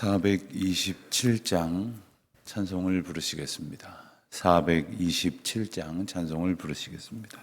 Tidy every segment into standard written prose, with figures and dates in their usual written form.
427장 찬송을 부르시겠습니다. 427장 찬송을 부르시겠습니다.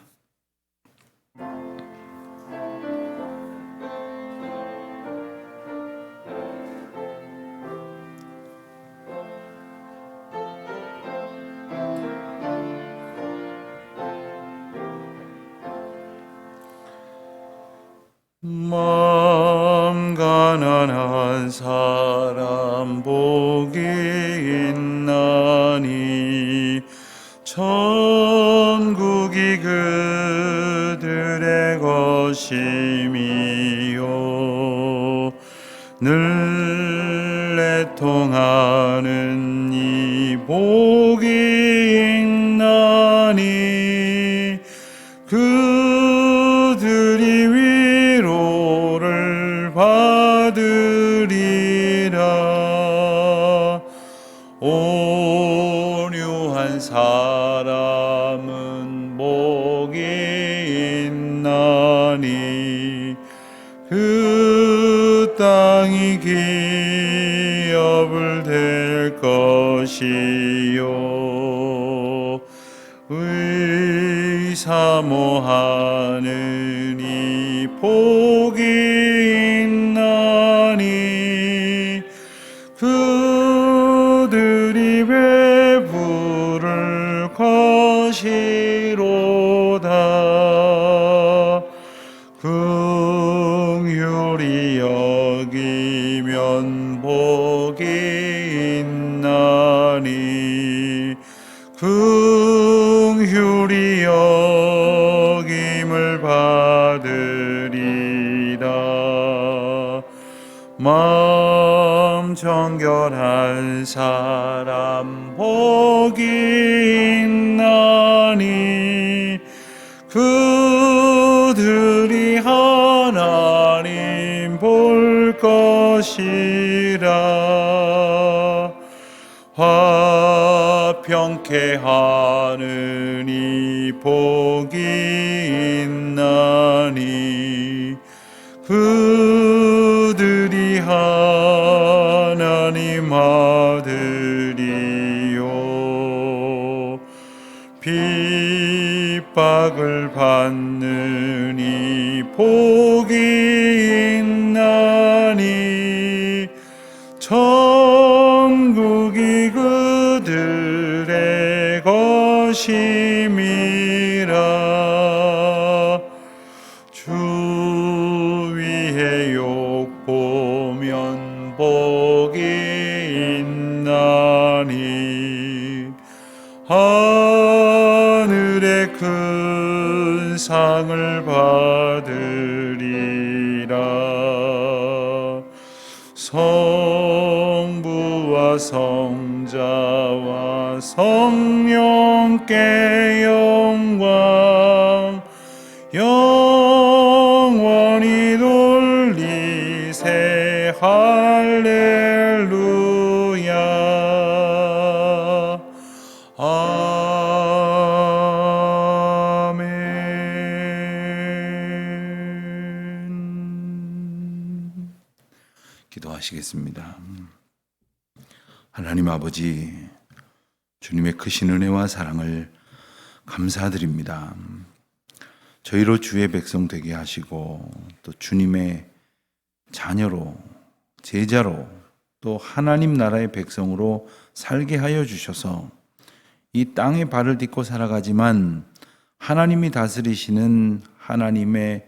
마음 가난한 사람 복이 있나니 천국이 그들의 것임이요 늘 애통하는 이 복이 있나니 그들이 위로를 받으리라. 온유한 사람은 복이 있나니 그 땅이 기업을 될 것이요 사모하는 이 복이 있나니 그들이 배부를 것이로다. 긍휼히 여기면 복이 있나니 긍휼히 여김을 받으리라. 마음 정결한 사람 복이 있나니 그들이 하나님 볼 것이라. 화평케 하는 이 복이 있나니 그들이 하나님 아들이요 핍박을 받는 이 복이 있나니 천국이 그들의 것임이라. 주 위에 욕보면 복이 있나니 하늘의 큰 상을 받으리라. 성부와 성자와 성령께 영광 영원히 돌리세 할렐루야. 아멘. 기도하시겠습니다. 하나님 아버지, 주님의 크신 은혜와 사랑을 감사드립니다. 저희로 주의 백성 되게 하시고 또 주님의 자녀로, 제자로, 또 하나님 나라의 백성으로 살게 하여 주셔서 이 땅에 발을 딛고 살아가지만 하나님이 다스리시는 하나님의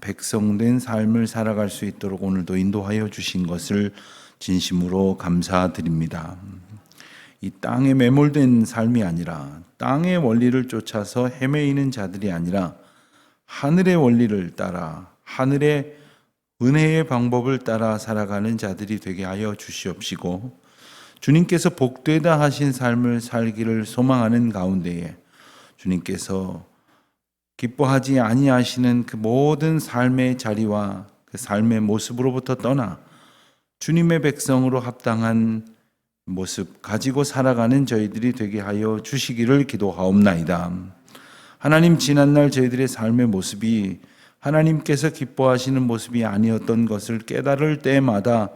백성된 삶을 살아갈 수 있도록 오늘도 인도하여 주신 것을 진심으로 감사드립니다. 이 땅에 매몰된 삶이 아니라 땅의 원리를 쫓아서 헤매이는 자들이 아니라 하늘의 원리를 따라 하늘의 은혜의 방법을 따라 살아가는 자들이 되게 하여 주시옵시고 주님께서 복되다 하신 삶을 살기를 소망하는 가운데에 주님께서 기뻐하지 아니하시는 그 모든 삶의 자리와 그 삶의 모습으로부터 떠나 주님의 백성으로 합당한 모습 가지고 살아가는 저희들이 되게 하여 주시기를 기도하옵나이다. 하나님, 지난날 저희들의 삶의 모습이 하나님께서 기뻐하시는 모습이 아니었던 것을 깨달을 때마다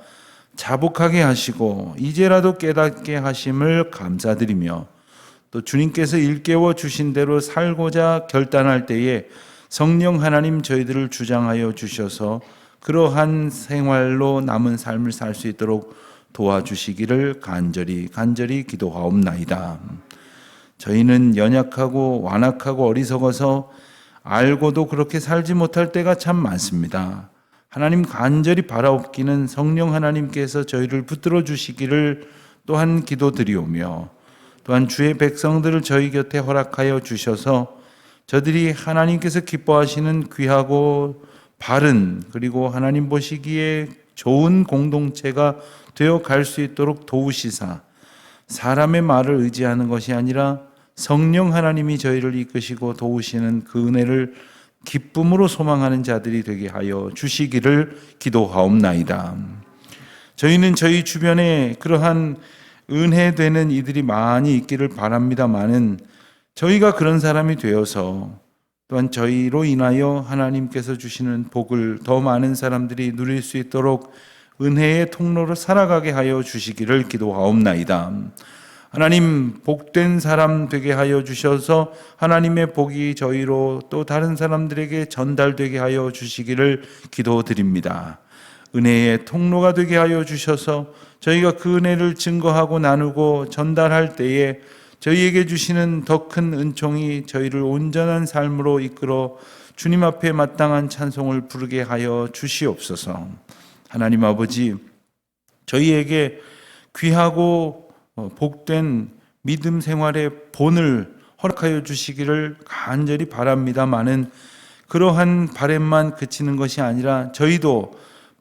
자복하게 하시고 이제라도 깨닫게 하심을 감사드리며, 또 주님께서 일깨워 주신 대로 살고자 결단할 때에 성령 하나님 저희들을 주장하여 주셔서 그러한 생활로 남은 삶을 살 수 있도록 도와주시기를 간절히 기도하옵나이다. 저희는 연약하고 완악하고 어리석어서 알고도 그렇게 살지 못할 때가 참 많습니다. 하나님 간절히 바라옵기는 성령 하나님께서 저희를 붙들어 주시기를 또한 기도드리오며, 또한 주의 백성들을 저희 곁에 허락하여 주셔서 저들이 하나님께서 기뻐하시는 귀하고 바른, 그리고 하나님 보시기에 좋은 공동체가 되어 갈 수 있도록 도우시사, 사람의 말을 의지하는 것이 아니라 성령 하나님이 저희를 이끄시고 도우시는 그 은혜를 기쁨으로 소망하는 자들이 되게 하여 주시기를 기도하옵나이다. 저희는 저희 주변에 그러한 은혜되는 이들이 많이 있기를 바랍니다마는, 저희가 그런 사람이 되어서 또한 저희로 인하여 하나님께서 주시는 복을 더 많은 사람들이 누릴 수 있도록 은혜의 통로로 살아가게 하여 주시기를 기도하옵나이다. 하나님, 복된 사람 되게 하여 주셔서 하나님의 복이 저희로 또 다른 사람들에게 전달되게 하여 주시기를 기도드립니다. 은혜의 통로가 되게 하여 주셔서 저희가 그 은혜를 증거하고 나누고 전달할 때에 저희에게 주시는 더 큰 은총이 저희를 온전한 삶으로 이끌어 주님 앞에 마땅한 찬송을 부르게 하여 주시옵소서. 하나님 아버지, 저희에게 귀하고 복된 믿음 생활의 본을 허락하여 주시기를 간절히 바랍니다마는, 그러한 바램만 그치는 것이 아니라 저희도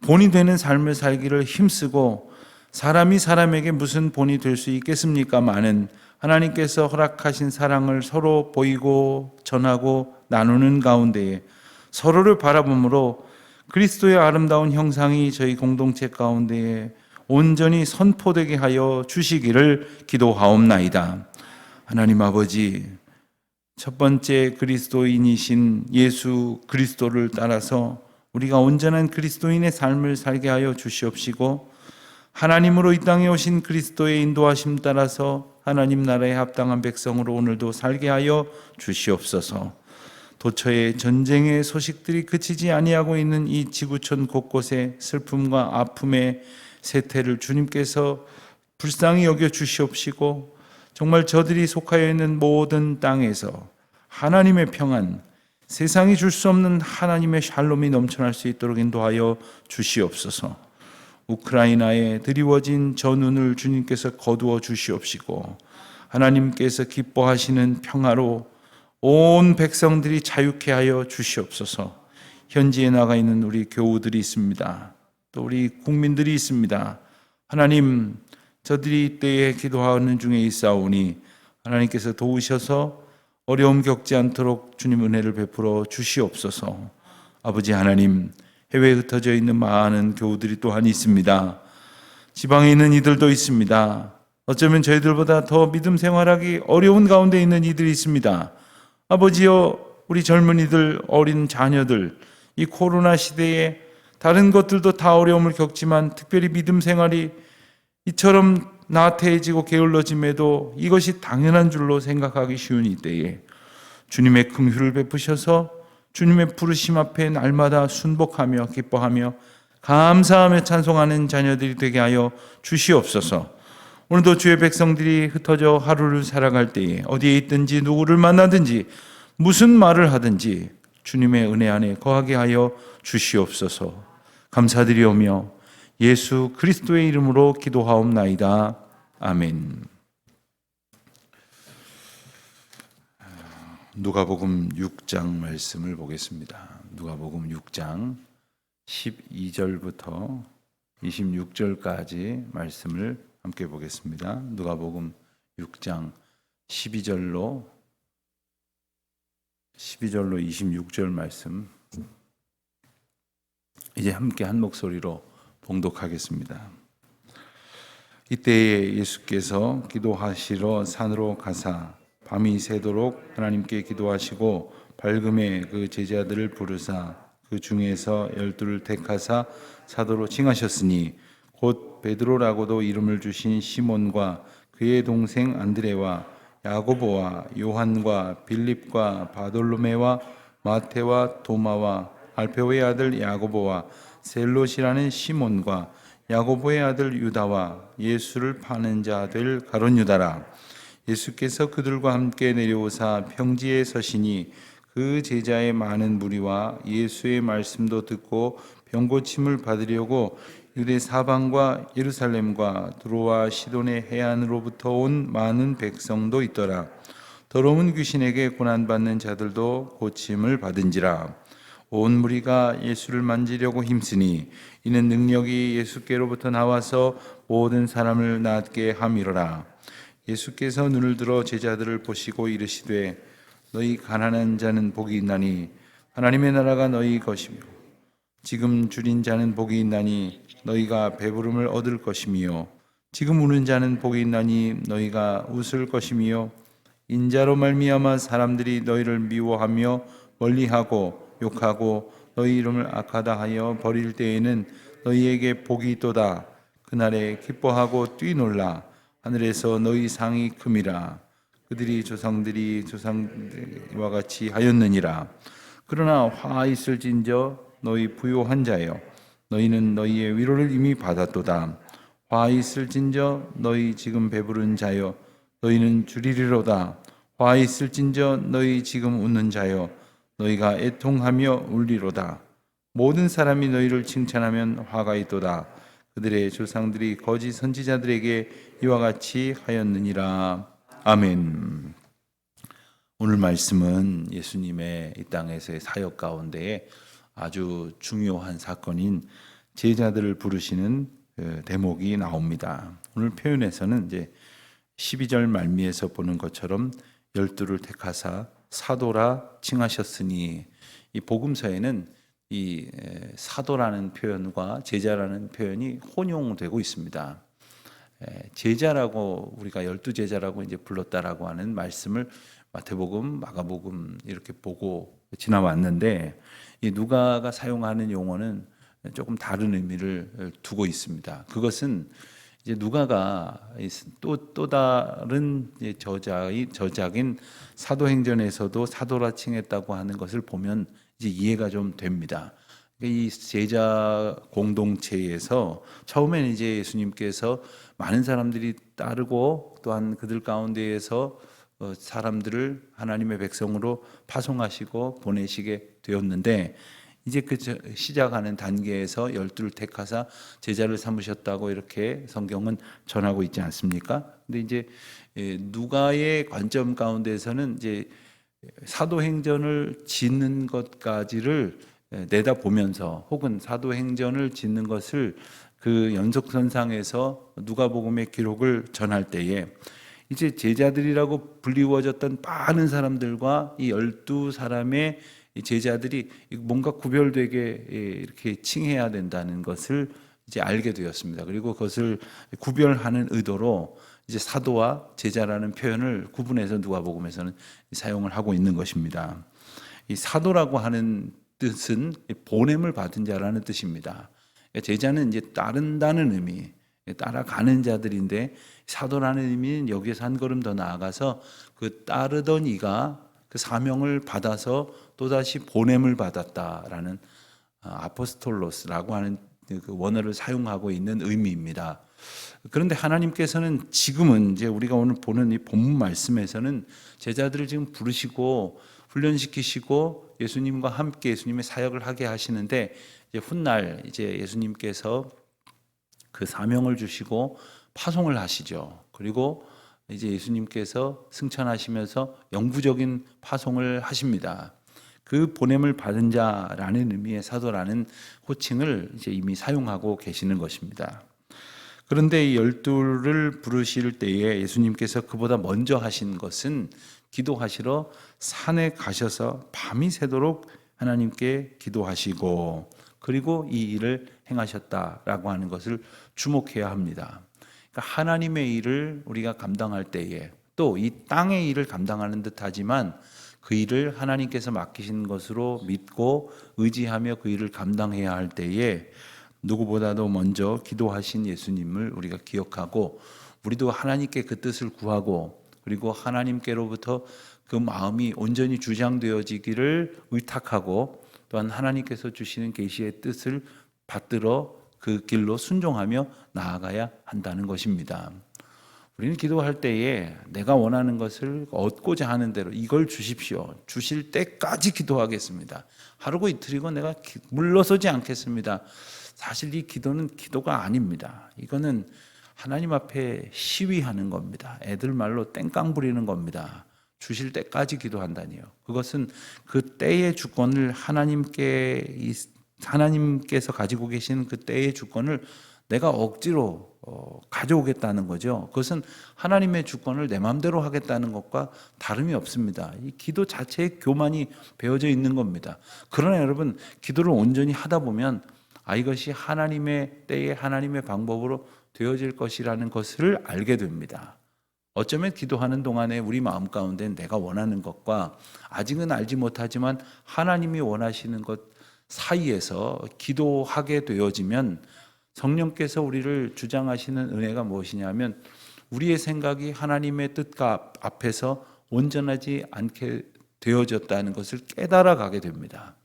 본이 되는 삶을 살기를 힘쓰고, 사람이 사람에게 무슨 본이 될 수 있겠습니까마는 하나님께서 허락하신 사랑을 서로 보이고 전하고 나누는 가운데에 서로를 바라봄으로 그리스도의 아름다운 형상이 저희 공동체 가운데에 온전히 선포되게 하여 주시기를 기도하옵나이다. 하나님 아버지, 첫 번째 그리스도인이신 예수 그리스도를 따라서 우리가 온전한 그리스도인의 삶을 살게 하여 주시옵시고, 하나님으로 이 땅에 오신 그리스도의 인도하심 따라서 하나님 나라에 합당한 백성으로 오늘도 살게 하여 주시옵소서. 도처에 전쟁의 소식들이 그치지 아니하고 있는 이 지구촌 곳곳에 슬픔과 아픔의 세태를 주님께서 불쌍히 여겨 주시옵시고, 정말 저들이 속하여 있는 모든 땅에서 하나님의 평안, 세상이 줄 수 없는 하나님의 샬롬이 넘쳐날 수 있도록 인도하여 주시옵소서. 우크라이나에 드리워진 저 눈을 주님께서 거두어 주시옵시고, 하나님께서 기뻐하시는 평화로 온 백성들이 자유케 하여 주시옵소서. 현지에 나가 있는 우리 교우들이 있습니다. 또 우리 국민들이 있습니다. 하나님, 저들이 이때에 기도하는 중에 있사오니 하나님께서 도우셔서 어려움 겪지 않도록 주님 은혜를 베풀어 주시옵소서. 아버지 하나님, 해외에 흩어져 있는 많은 교우들이 또한 있습니다. 지방에 있는 이들도 있습니다. 어쩌면 저희들보다 더 믿음 생활하기 어려운 가운데 있는 이들이 있습니다. 아버지여, 우리 젊은이들, 어린 자녀들, 이 코로나 시대에 다른 것들도 다 어려움을 겪지만 특별히 믿음 생활이 이처럼 나태해지고 게을러짐에도 이것이 당연한 줄로 생각하기 쉬운 이때에 주님의 긍휼을 베푸셔서 주님의 부르심 앞에 날마다 순복하며 기뻐하며 감사하며 찬송하는 자녀들이 되게 하여 주시옵소서. 오늘도 주의 백성들이 흩어져 하루를 살아갈 때에 어디에 있든지 누구를 만나든지 무슨 말을 하든지 주님의 은혜 안에 거하게 하여 주시옵소서. 감사드리오며 예수 그리스도의 이름으로 기도하옵나이다. 아멘. 누가복음 6장 말씀을 보겠습니다. 누가복음 6장 12절부터 26절까지 말씀을 함께 보겠습니다. 누가복음 6장 12절로 26절 말씀, 이제 함께 한 목소리로 봉독하겠습니다. 이때에 예수께서 기도하시러 산으로 가사 밤이 새도록 하나님께 기도하시고 밝음에 그 제자들을 부르사 그 중에서 12를 택하사 사도로 칭하셨으니 곧 베드로라고도 이름을 주신 시몬과 그의 동생 안드레와 야고보와 요한과 빌립과 바돌로메와 마테와 도마와 알페오의 아들 야고보와 셀롯이라는 시몬과 야고보의 아들 유다와 예수를 파는 자들 가룟 유다라. 예수께서 그들과 함께 내려오사 평지에 서시니 그 제자의 많은 무리와 예수의 말씀도 듣고 병고침을 받으려고 유대 사방과 예루살렘과 두로와 시돈의 해안으로부터 온 많은 백성도 있더라. 더러운 귀신에게 고난받는 자들도 고침을 받은지라. 온 무리가 예수를 만지려고 힘쓰니 이는 능력이 예수께로부터 나와서 모든 사람을 낫게 함이로라. 예수께서 눈을 들어 제자들을 보시고 이르시되 너희 가난한 자는 복이 있나니 하나님의 나라가 너희 것이며 지금 줄인 자는 복이 있나니 너희가 배부름을 얻을 것이며 지금 우는 자는 복이 있나니 너희가 웃을 것이며 인자로 말미암아 사람들이 너희를 미워하며 멀리하고 욕하고 너희 이름을 악하다 하여 버릴 때에는 너희에게 복이 있도다. 그날에 기뻐하고 뛰놀라. 하늘에서 너희 상이 큼이라. 그들이 조상들과 같이 하였느니라. 그러나 화 있을진저 너희 부요한 자여 너희는 너희의 위로를 이미 받았도다. 화 있을진저 너희 지금 배부른 자여 너희는 주리리로다. 화 있을진저 너희 지금 웃는 자여 너희가 애통하며 울리로다. 모든 사람이 너희를 칭찬하면 화가 있도다. 그들의 조상들이 거짓 선지자들에게 이와 같이 하였느니라. 아멘. 오늘 말씀은 예수님의 이 땅에서의 사역 가운데에 아주 중요한 사건인 제자들을 부르시는 대목이 나옵니다. 오늘 표현에서는 이제 12절 말미에서 보는 것처럼 12를 택하사 사도라 칭하셨으니, 이 복음서에는 이 사도라는 표현과 제자라는 표현이 혼용되고 있습니다. 제자라고 우리가 12제자라고 이제 불렀다라고 하는 말씀을 마태복음, 마가복음 이렇게 보고 지나왔는데, 이 누가가 사용하는 용어는 조금 다른 의미를 두고 있습니다. 그것은 이제 누가가 또 다른 저작인 사도행전에서도 사도라 칭했다고 하는 것을 보면 이제 이해가 좀 됩니다. 이 제자 공동체에서 처음에는 이제 예수님께서 많은 사람들이 따르고 또한 그들 가운데에서 사람들을 하나님의 백성으로 파송하시고 보내시게 되었는데, 이제 그 시작하는 단계에서 12를 택하사 제자를 삼으셨다고 이렇게 성경은 전하고 있지 않습니까? 근데 이제 누가의 관점 가운데에서는 이제 사도행전을 짓는 것까지를 내다보면서, 혹은 사도행전을 짓는 것을 그 연속선상에서 누가복음의 기록을 전할 때에 이제 제자들이라고 불리워졌던 많은 사람들과 이 12사람의 제자들이 뭔가 구별되게 이렇게 칭해야 된다는 것을 이제 알게 되었습니다. 그리고 그것을 구별하는 의도로 이제 사도와 제자라는 표현을 구분해서 누가복음에서는 사용을 하고 있는 것입니다. 이 사도라고 하는 뜻은 보냄을 받은 자라는 뜻입니다. 제자는 이제 따른다는 의미, 따라가는 자들인데, 사도라는 의미는 여기에서 한 걸음 더 나아가서 그 따르던 이가 그 사명을 받아서 또다시 보냄을 받았다라는 아포스톨로스라고 하는 그 원어를 사용하고 있는 의미입니다. 그런데 하나님께서는 지금은 이제 우리가 오늘 보는 이 본문 말씀에서는 제자들을 지금 부르시고 훈련시키시고 예수님과 함께 예수님의 사역을 하게 하시는데, 이제 훗날 이제 예수님께서 그 사명을 주시고 파송을 하시죠. 그리고 이제 예수님께서 승천하시면서 영구적인 파송을 하십니다. 그 보냄을 받은 자라는 의미의 사도라는 호칭을 이제 이미 사용하고 계시는 것입니다. 그런데 이 12를 부르실 때에 예수님께서 그보다 먼저 하신 것은 기도하시러 산에 가셔서 밤이 새도록 하나님께 기도하시고, 그리고 이 일을 행하셨다라고 하는 것을 주목해야 합니다. 그러니까 하나님의 일을 우리가 감당할 때에, 또 이 땅의 일을 감당하는 듯하지만 그 일을 하나님께서 맡기신 것으로 믿고 의지하며 그 일을 감당해야 할 때에 누구보다도 먼저 기도하신 예수님을 우리가 기억하고 우리도 하나님께 그 뜻을 구하고 그리고 하나님께로부터 그 마음이 온전히 주장되어지기를 의탁하고 또한 하나님께서 주시는 계시의 뜻을 받들어 그 길로 순종하며 나아가야 한다는 것입니다. 우리는 기도할 때에 내가 원하는 것을 얻고자 하는 대로 이걸 주십시오. 주실 때까지 기도하겠습니다. 하루고 이틀이고 내가 물러서지 않겠습니다. 사실 이 기도는 기도가 아닙니다. 이거는 하나님 앞에 시위하는 겁니다. 애들 말로 땡깡 부리는 겁니다. 주실 때까지 기도한다니요. 그것은 그 때의 주권을 하나님께서 가지고 계신 그 때의 주권을 내가 억지로 가져오겠다는 거죠. 그것은 하나님의 주권을 내 마음대로 하겠다는 것과 다름이 없습니다. 이 기도 자체의 교만이 배어져 있는 겁니다. 그러나 여러분, 기도를 온전히 하다 보면 이것이 하나님의 때에 하나님의 방법으로 되어질 것이라는 것을 알게 됩니다. 어쩌면 기도하는 동안에 우리 마음 가운데 내가 원하는 것과 아직은 알지 못하지만 하나님이 원하시는 것 사이에서 기도하게 되어지면 성령께서 우리를 주장하시는 은혜가 무엇이냐면 우리의 생각이 하나님의 뜻과 앞에서 온전하지 않게 되어졌다는 것을 깨달아 가게 됩니다.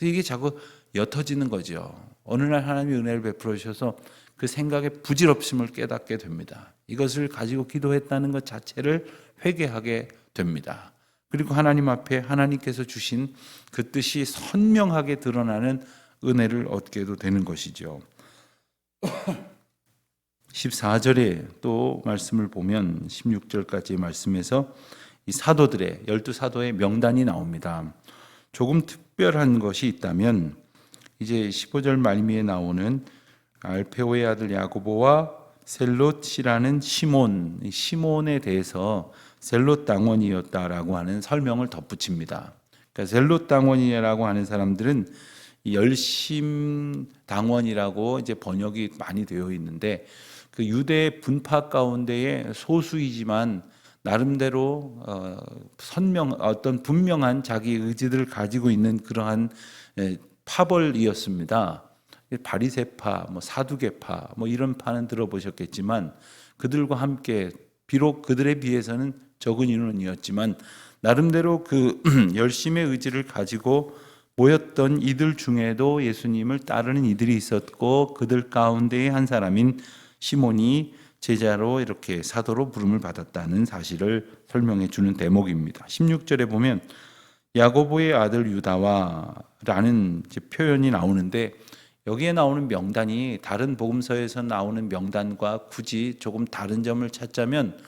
이게 자꾸 옅어지는 거죠. 어느 날 하나님이 은혜를 베풀어 주셔서 그 생각의 부질없음을 깨닫게 됩니다. 이것을 가지고 기도했다는 것 자체를 회개하게 됩니다. 그리고 하나님 앞에 하나님께서 주신 그 뜻이 선명하게 드러나는 은혜를 얻게도 되는 것이죠. 14절에 또 말씀을 보면 16절까지의 말씀에서 이 사도들의 12사도의 명단이 나옵니다. 조금 특별한 것이 있다면 이제 15절 말미에 나오는 알페오의 아들 야고보와 셀롯이라는 시몬에 대해서 셀롯 당원이었다라고 하는 설명을 덧붙입니다. 그러니까 셀롯 당원이라고 하는 사람들은 열심 당원이라고 이제 번역이 많이 되어 있는데 그 유대 분파 가운데의 소수이지만 나름대로 어떤 분명한 자기 의지들을 가지고 있는 그러한 파벌이었습니다. 바리새파, 사두개파, 이런 파는 들어보셨겠지만 그들과 함께 비록 그들에 비해서는 적은 인원이었지만 나름대로 그 열심의 의지를 가지고 모였던 이들 중에도 예수님을 따르는 이들이 있었고 그들 가운데의 한 사람인 시몬이 제자로 이렇게 사도로 부름을 받았다는 사실을 설명해 주는 대목입니다. 16절에 보면 야고보의 아들 유다와라는 표현이 나오는데 여기에 나오는 명단이 다른 복음서에서 나오는 명단과 굳이 조금 다른 점을 찾자면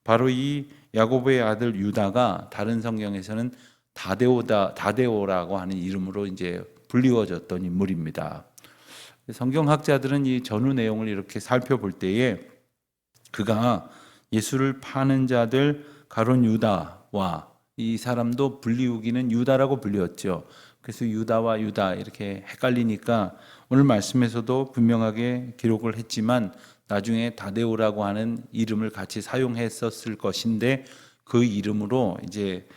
바로 이 야고보의 아들 유다가 다른 성경에서는 다데오라고 하는 이름으로 이제 불리워졌던 인물입니다. 성경학자들은 이 전후 내용을 이렇게 살펴볼 때에 그가 예수를 파는 자들 가론 유다와 이 사람도 불리우기는 유다라고 불렸죠. 그래서 유다와 유다 이렇게 헷갈리니까 오늘 말씀에서도 분명하게 기록을 했지만 나중에 다데오라고 하는 이름을 같이 사용했었을 것인데 그 이름으로 이제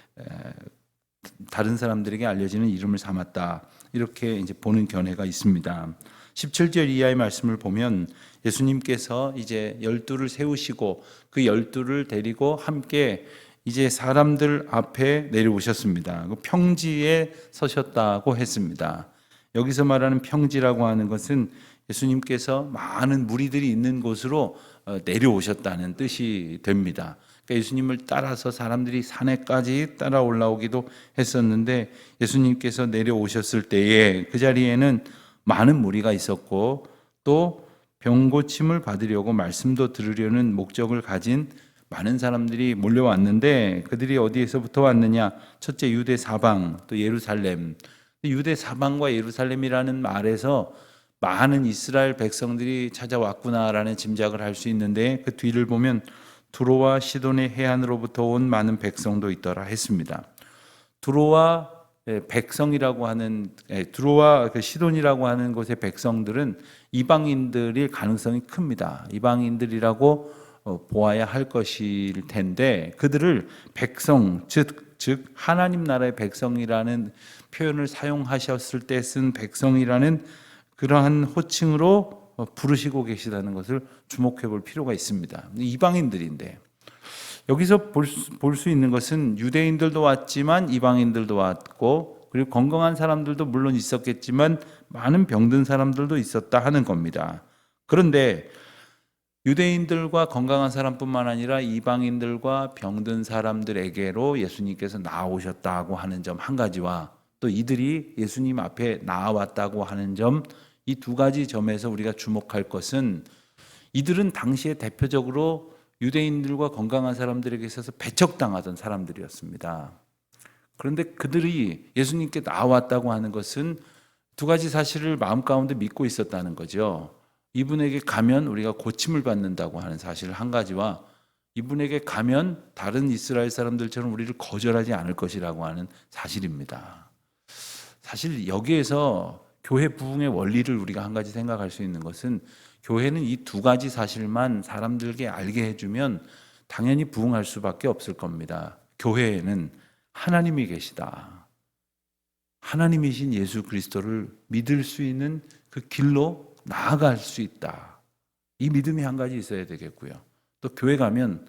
다른 사람들에게 알려지는 이름을 삼았다. 이렇게 이제 보는 견해가 있습니다. 17절 이하의 말씀을 보면 예수님께서 이제 12를 세우시고 그 12를 데리고 함께 이제 사람들 앞에 내려오셨습니다. 평지에 서셨다고 했습니다. 여기서 말하는 평지라고 하는 것은 예수님께서 많은 무리들이 있는 곳으로 내려오셨다는 뜻이 됩니다. 그러니까 예수님을 따라서 사람들이 산에까지 따라 올라오기도 했었는데 예수님께서 내려오셨을 때에 그 자리에는 많은 무리가 있었고 또 병고침을 받으려고 말씀도 들으려는 목적을 가진 많은 사람들이 몰려왔는데 그들이 어디에서부터 왔느냐? 첫째 유대 사방, 또 예루살렘. 유대 사방과 예루살렘이라는 말에서 많은 이스라엘 백성들이 찾아왔구나라는 짐작을 할 수 있는데 그 뒤를 보면 두로와 시돈의 해안으로부터 온 많은 백성도 있더라 했습니다. 두로와 백성이라고 하는 두로와 시돈이라고 하는 곳의 백성들은 이방인들일 가능성이 큽니다. 이방인들이라고 보아야 할 것일 텐데 그들을 백성 즉 하나님 나라의 백성이라는 표현을 사용하셨을 때 쓴 백성이라는 그러한 호칭으로 부르시고 계시다는 것을 주목해 볼 필요가 있습니다. 이방인들인데 여기서 볼 수 있는 것은 유대인들도 왔지만 이방인들도 왔고, 그리고 건강한 사람들도 물론 있었겠지만 많은 병든 사람들도 있었다 하는 겁니다. 그런데 유대인들과 건강한 사람뿐만 아니라 이방인들과 병든 사람들에게로 예수님께서 나오셨다고 하는 점 한 가지와, 또 이들이 예수님 앞에 나와왔다고 하는 점, 이 두 가지 점에서 우리가 주목할 것은, 이들은 당시에 대표적으로 유대인들과 건강한 사람들에게 있어서 배척당하던 사람들이었습니다. 그런데 그들이 예수님께 나왔다고 하는 것은 두 가지 사실을 마음 가운데 믿고 있었다는 거죠. 이분에게 가면 우리가 고침을 받는다고 하는 사실 한 가지와, 이분에게 가면 다른 이스라엘 사람들처럼 우리를 거절하지 않을 것이라고 하는 사실입니다. 사실 여기에서 교회 부흥의 원리를 우리가 한 가지 생각할 수 있는 것은, 교회는 이 두 가지 사실만 사람들에게 알게 해주면 당연히 부흥할 수밖에 없을 겁니다. 교회에는 하나님이 계시다, 하나님이신 예수 그리스도를 믿을 수 있는 그 길로 나아갈 수 있다, 이 믿음이 한 가지 있어야 되겠고요. 또 교회 가면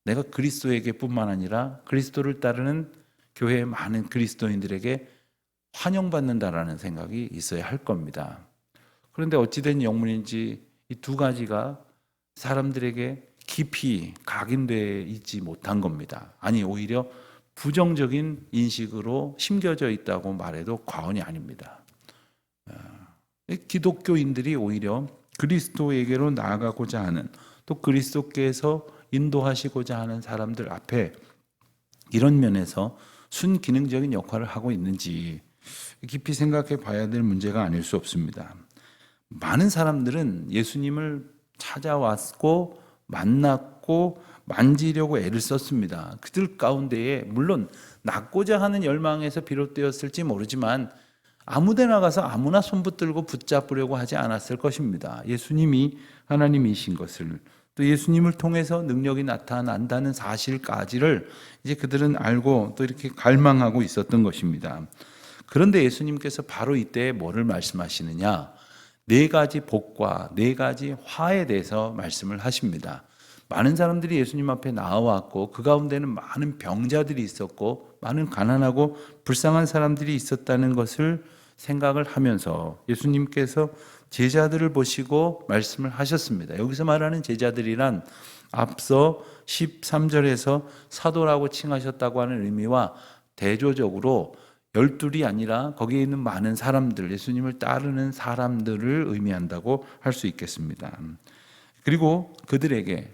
내가 그리스도에게 뿐만 아니라 그리스도를 따르는 교회의 많은 그리스도인들에게 환영받는다라는 생각이 있어야 할 겁니다. 그런데 어찌된 영문인지 이 두 가지가 사람들에게 깊이 각인되어 있지 못한 겁니다. 아니, 오히려 부정적인 인식으로 심겨져 있다고 말해도 과언이 아닙니다. 기독교인들이 오히려 그리스도에게로 나아가고자 하는, 또 그리스도께서 인도하시고자 하는 사람들 앞에 이런 면에서 순기능적인 역할을 하고 있는지 깊이 생각해 봐야 될 문제가 아닐 수 없습니다. 많은 사람들은 예수님을 찾아왔고 만났고 만지려고 애를 썼습니다. 그들 가운데에 물론 낫고자 하는 열망에서 비롯되었을지 모르지만 아무데나 가서 아무나 손 붙들고 붙잡으려고 하지 않았을 것입니다. 예수님이 하나님이신 것을, 또 예수님을 통해서 능력이 나타난다는 사실까지를 이제 그들은 알고 또 이렇게 갈망하고 있었던 것입니다. 그런데 예수님께서 바로 이때 뭐를 말씀하시느냐? 네 가지 복과 네 가지 화에 대해서 말씀을 하십니다. 많은 사람들이 예수님 앞에 나와왔고, 그 가운데는 많은 병자들이 있었고 많은 가난하고 불쌍한 사람들이 있었다는 것을 생각을 하면서 예수님께서 제자들을 보시고 말씀을 하셨습니다. 여기서 말하는 제자들이란 앞서 13절에서 사도라고 칭하셨다고 하는 의미와 대조적으로 12이 아니라 거기에 있는 많은 사람들, 예수님을 따르는 사람들을 의미한다고 할 수 있겠습니다. 그리고 그들에게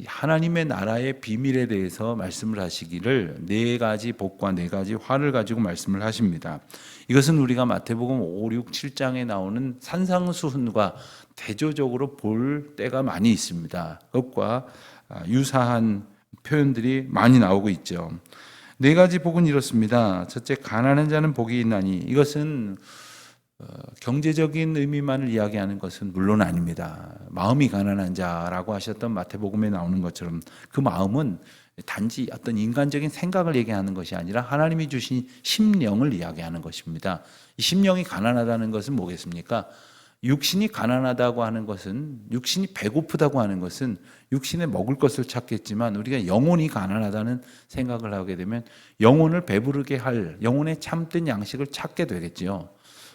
하나님의 나라의 비밀에 대해서 말씀을 하시기를 네 가지 복과 네 가지 화를 가지고 말씀을 하십니다. 이것은 우리가 마태복음 5, 6, 7장에 나오는 산상수훈과 대조적으로 볼 때가 많이 있습니다. 그것과 유사한 표현들이 많이 나오고 있죠. 네 가지 복은 이렇습니다. 첫째, 가난한 자는 복이 있나니. 이것은 경제적인 의미만을 이야기하는 것은 물론 아닙니다. 마음이 가난한 자라고 하셨던 마태복음에 나오는 것처럼 그 마음은 단지 어떤 인간적인 생각을 얘기하는 것이 아니라 하나님이 주신 심령을 이야기하는 것입니다. 이 심령이 가난하다는 것은 뭐겠습니까? 육신이 가난하다고 하는 것은, 육신이 배고프다고 하는 것은 육신에 먹을 것을 찾겠지만, 우리가 영혼이 가난하다는 생각을 하게 되면 영혼을 배부르게 할 영혼의 참된 양식을 찾게 되겠지요.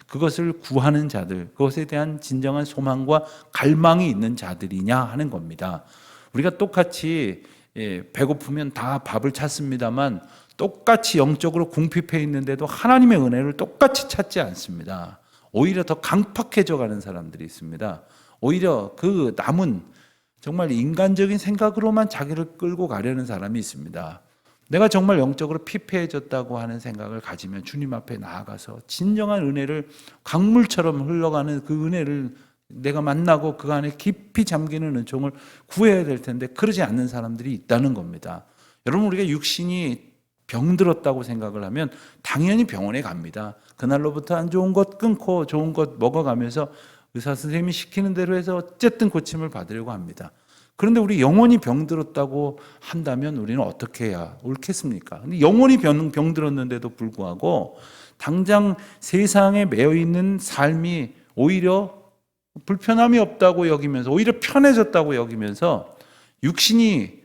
그것을 구하는 자들, 그것에 대한 진정한 소망과 갈망이 있는 자들이냐 하는 겁니다. 우리가 똑같이 배고프면 다 밥을 찾습니다만 똑같이 영적으로 궁핍해 있는데도 하나님의 은혜를 똑같이 찾지 않습니다. 오히려 더 강팍해져 가는 사람들이 있습니다. 오히려 그 남은 정말 인간적인 생각으로만 자기를 끌고 가려는 사람이 있습니다. 내가 정말 영적으로 피폐해졌다고 하는 생각을 가지면 주님 앞에 나아가서 진정한 은혜를, 강물처럼 흘러가는 그 은혜를 내가 만나고 그 안에 깊이 잠기는 은총을 구해야 될 텐데 그러지 않는 사람들이 있다는 겁니다. 여러분, 우리가 육신이 병들었다고 생각을 하면 당연히 병원에 갑니다. 그날로부터 안 좋은 것 끊고 좋은 것 먹어가면서 의사 선생님이 시키는 대로 해서 어쨌든 고침을 받으려고 합니다. 그런데 우리 영혼이 병들었다고 한다면 우리는 어떻게 해야 옳겠습니까? 근데 영혼이 병들었는데도 불구하고 당장 세상에 매여 있는 삶이 오히려 불편함이 없다고 여기면서, 오히려 편해졌다고 여기면서 육신이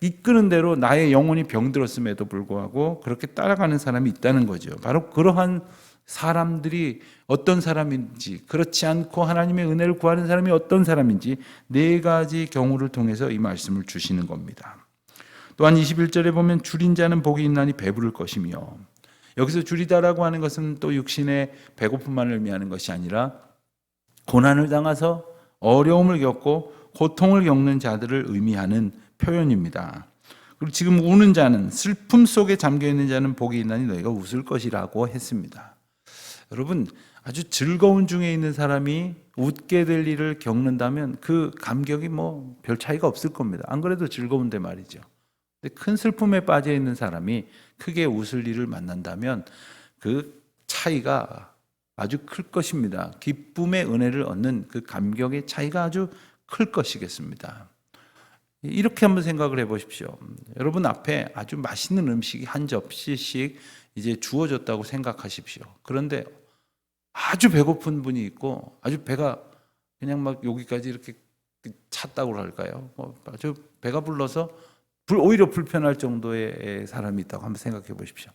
이끄는 대로 나의 영혼이 병들었음에도 불구하고 그렇게 따라가는 사람이 있다는 거죠. 바로 그러한 사람들이 어떤 사람인지, 그렇지 않고 하나님의 은혜를 구하는 사람이 어떤 사람인지 네 가지 경우를 통해서 이 말씀을 주시는 겁니다. 또한 21절에 보면 줄인 자는 복이 있나니 배부를 것이며, 여기서 줄이다라고 하는 것은 또 육신의 배고픔만을 의미하는 것이 아니라 고난을 당해서 어려움을 겪고 고통을 겪는 자들을 의미하는 표현입니다. 그리고 지금 우는 자는, 슬픔 속에 잠겨있는 자는 복이 있나니 너희가 웃을 것이라고 했습니다. 여러분, 아주 즐거운 중에 있는 사람이 웃게 될 일을 겪는다면 그 감격이 뭐 별 차이가 없을 겁니다. 안 그래도 즐거운데 말이죠. 근데 큰 슬픔에 빠져 있는 사람이 크게 웃을 일을 만난다면 그 차이가 아주 클 것입니다. 기쁨의 은혜를 얻는 그 감격의 차이가 아주 클 것이겠습니다. 이렇게 한번 생각을 해보십시오. 여러분 앞에 아주 맛있는 음식이 한 접시씩 이제 주어졌다고 생각하십시오. 그런데 아주 배고픈 분이 있고 아주 배가 그냥 막 여기까지 이렇게 찼다고 할까요? 아주 배가 불러서 오히려 불편할 정도의 사람이 있다고 한번 생각해 보십시오.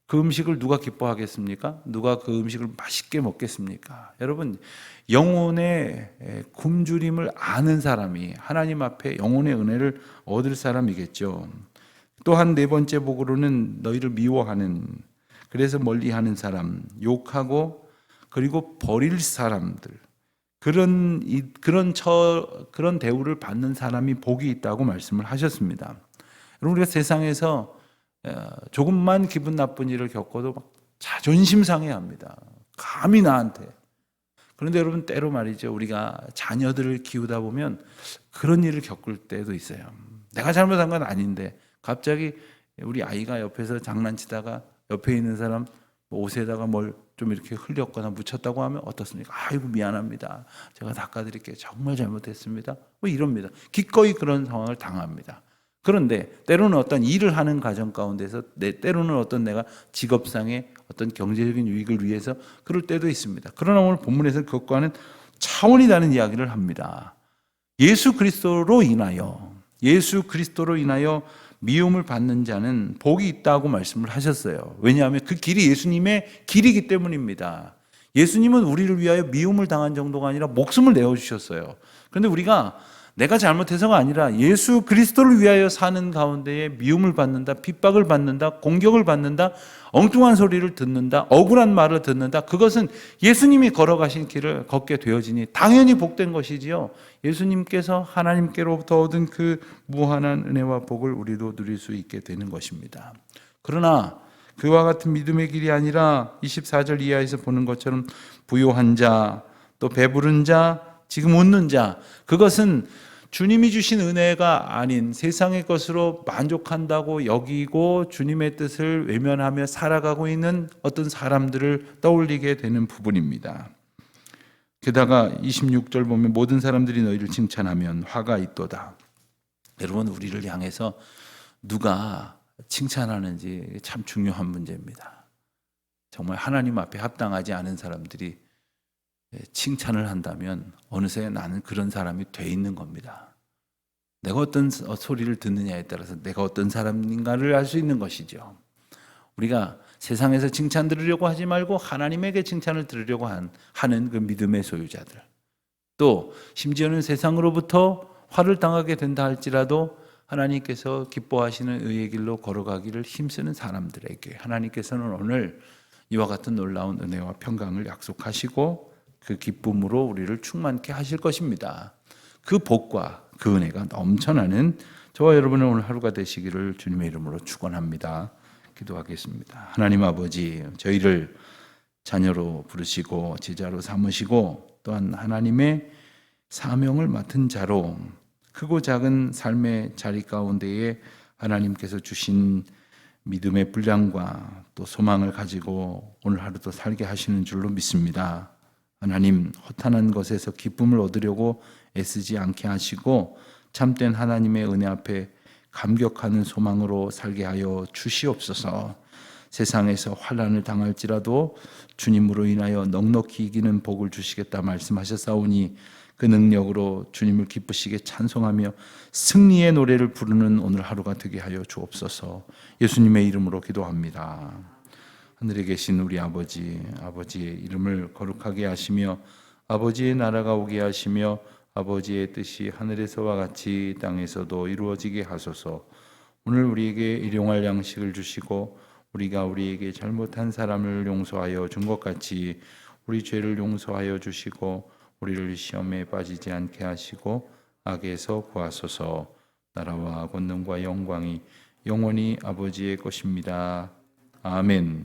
그 음식을 누가 기뻐하겠습니까? 누가 그 음식을 맛있게 먹겠습니까? 여러분, 영혼의 굶주림을 아는 사람이 하나님 앞에 영혼의 은혜를 얻을 사람이겠죠. 또한 네 번째 복으로는 너희를 미워하는, 그래서 멀리하는 사람, 욕하고 그리고 버릴 사람들, 그런 대우를 받는 사람이 복이 있다고 말씀을 하셨습니다. 여러분, 우리가 세상에서 조금만 기분 나쁜 일을 겪어도 막 자존심 상해합니다. 감히 나한테. 그런데 여러분, 때로 말이죠, 우리가 자녀들을 키우다 보면 그런 일을 겪을 때도 있어요. 내가 잘못한 건 아닌데 갑자기 우리 아이가 옆에서 장난치다가 옆에 있는 사람 옷에다가 뭘 좀 이렇게 흘렸거나 묻혔다고 하면 어떻습니까? 아이고 미안합니다. 제가 닦아드릴게요. 정말 잘못했습니다. 뭐 이럽니다. 기꺼이 그런 상황을 당합니다. 그런데 때로는 어떤 일을 하는 과정 가운데서 때로는 어떤 내가 직업상의 어떤 경제적인 유익을 위해서 그럴 때도 있습니다. 그러나 오늘 본문에서는 그것과는 차원이 다른 이야기를 합니다. 예수 그리스도로 인하여 미움을 받는 자는 복이 있다고 말씀을 하셨어요. 왜냐하면 그 길이 예수님의 길이기 때문입니다. 예수님은 우리를 위하여 미움을 당한 정도가 아니라 목숨을 내어주셨어요. 그런데 우리가 내가 잘못해서가 아니라 예수 그리스도를 위하여 사는 가운데에 미움을 받는다, 핍박을 받는다, 공격을 받는다, 엉뚱한 소리를 듣는다, 억울한 말을 듣는다. 그것은 예수님이 걸어가신 길을 걷게 되어지니 당연히 복된 것이지요. 예수님께서 하나님께로부터 얻은 그 무한한 은혜와 복을 우리도 누릴 수 있게 되는 것입니다. 그러나 그와 같은 믿음의 길이 아니라 24절 이하에서 보는 것처럼 부요한 자, 또 배부른 자, 지금 웃는 자, 그것은 주님이 주신 은혜가 아닌 세상의 것으로 만족한다고 여기고 주님의 뜻을 외면하며 살아가고 있는 어떤 사람들을 떠올리게 되는 부분입니다. 게다가 26절 보면 모든 사람들이 너희를 칭찬하면 화가 있도다. 여러분, 우리를 향해서 누가 칭찬하는지 참 중요한 문제입니다. 정말 하나님 앞에 합당하지 않은 사람들이 칭찬을 한다면 어느새 나는 그런 사람이 돼 있는 겁니다. 내가 어떤 소리를 듣느냐에 따라서 내가 어떤 사람인가를 알 수 있는 것이죠. 우리가 세상에서 칭찬 들으려고 하지 말고 하나님에게 칭찬을 들으려고 하는 그 믿음의 소유자들, 또 심지어는 세상으로부터 화를 당하게 된다 할지라도 하나님께서 기뻐하시는 의의 길로 걸어가기를 힘쓰는 사람들에게 하나님께서는 오늘 이와 같은 놀라운 은혜와 평강을 약속하시고 그 기쁨으로 우리를 충만케 하실 것입니다. 그 복과 그 은혜가 넘쳐나는 저와 여러분의 오늘 하루가 되시기를 주님의 이름으로 축원합니다. 기도하겠습니다. 하나님 아버지, 저희를 자녀로 부르시고 제자로 삼으시고 또한 하나님의 사명을 맡은 자로 크고 작은 삶의 자리 가운데에 하나님께서 주신 믿음의 분량과 또 소망을 가지고 오늘 하루도 살게 하시는 줄로 믿습니다. 하나님, 허탄한 것에서 기쁨을 얻으려고 애쓰지 않게 하시고 참된 하나님의 은혜 앞에 감격하는 소망으로 살게 하여 주시옵소서. 세상에서 환난을 당할지라도 주님으로 인하여 넉넉히 이기는 복을 주시겠다 말씀하셨사오니 그 능력으로 주님을 기쁘시게 찬송하며 승리의 노래를 부르는 오늘 하루가 되게 하여 주옵소서. 예수님의 이름으로 기도합니다. 하늘에 계신 우리 아버지, 아버지의 이름을 거룩하게 하시며 아버지의 나라가 오게 하시며 아버지의 뜻이 하늘에서와 같이 땅에서도 이루어지게 하소서. 오늘 우리에게 일용할 양식을 주시고 우리가 우리에게 잘못한 사람을 용서하여 준 것 같이 우리 죄를 용서하여 주시고 우리를 시험에 빠지지 않게 하시고 악에서 구하소서. 나라와 권능과 영광이 영원히 아버지의 것입니다. 아멘.